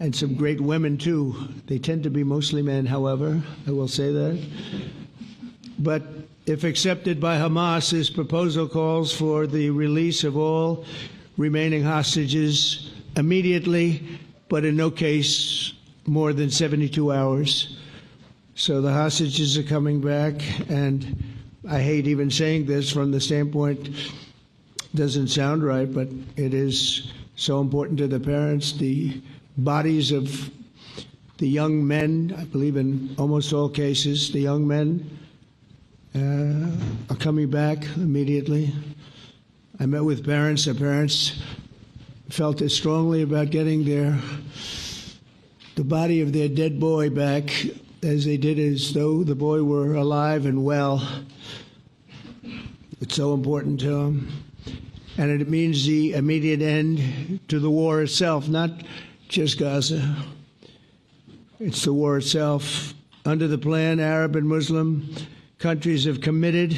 and some great women too. They tend to be mostly men, however, I will say that. But if accepted by Hamas, this proposal calls for the release of all remaining hostages immediately, but in no case more than 72 hours. So the hostages are coming back, and I hate even saying this from the standpoint, doesn't sound right, but it is so important to the parents. The bodies of the young men, I believe in almost all cases, the young men are coming back immediately. I met with parents. The parents felt as strongly about getting the body of their dead boy back as they did as though the boy were alive and well. It's so important to them. And it means the immediate end to the war itself, not just Gaza. It's the war itself. Under the plan, Arab and Muslim countries have committed,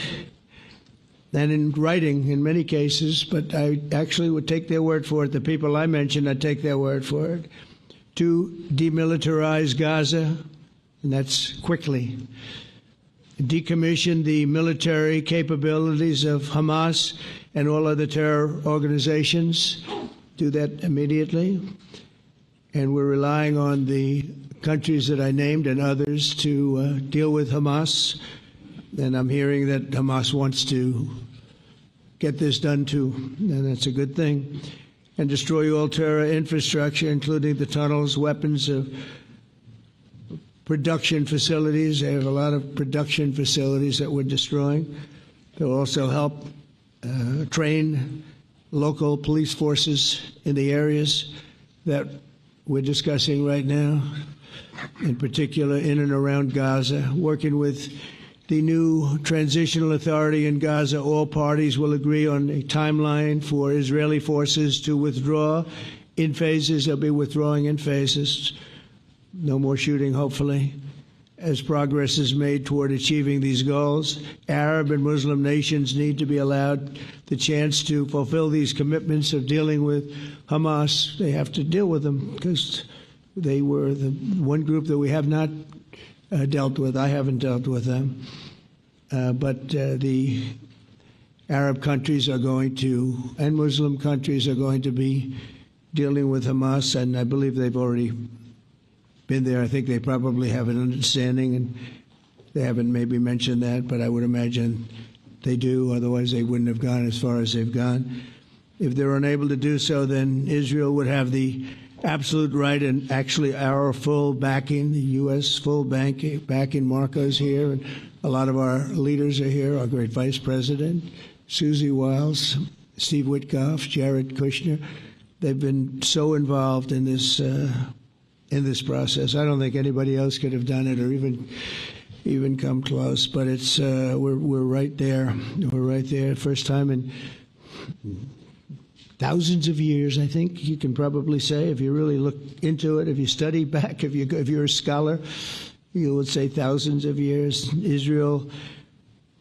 and in writing in many cases, but I actually would take their word for it. The people I mentioned, I'd take their word for it, to demilitarize Gaza, and that's quickly. Decommission the military capabilities of Hamas and all other terror organizations. Do that immediately. And we're relying on the countries that I named and others to deal with Hamas. And I'm hearing that Hamas wants to get this done too, and that's a good thing. And destroy all terror infrastructure, including the tunnels, weapons of production facilities. They have a lot of production facilities that we're destroying. They'll also help train local police forces in the areas that we're discussing right now, in particular in and around Gaza, working with the new transitional authority in Gaza. All parties will agree on a timeline for Israeli forces to withdraw in phases. They'll be withdrawing in phases. No more shooting, hopefully, as progress is made toward achieving these goals. Arab and Muslim nations need to be allowed the chance to fulfill these commitments of dealing with Hamas. They have to deal with them because they were the one group that we have not dealt with. I haven't dealt with them. But the Arab countries are going to, and Muslim countries are going to be dealing with Hamas, and I believe they've already been there. I think they probably have an understanding, and they haven't maybe mentioned that, but I would imagine they do. Otherwise, they wouldn't have gone as far as they've gone. If they're unable to do so, then Israel would have the absolute right, and actually our full backing, the U.S. full backing. Marco's here, and a lot of our leaders are here, our great Vice President, Susie Wiles, Steve Witkoff, Jared Kushner. They've been so involved in this process. I don't think anybody else could have done it or even come close, but it's we're right there. We're right there. First time in thousands of years, I think you can probably say, if you really look into it, if you study back, if you're a scholar, you would say thousands of years. Israel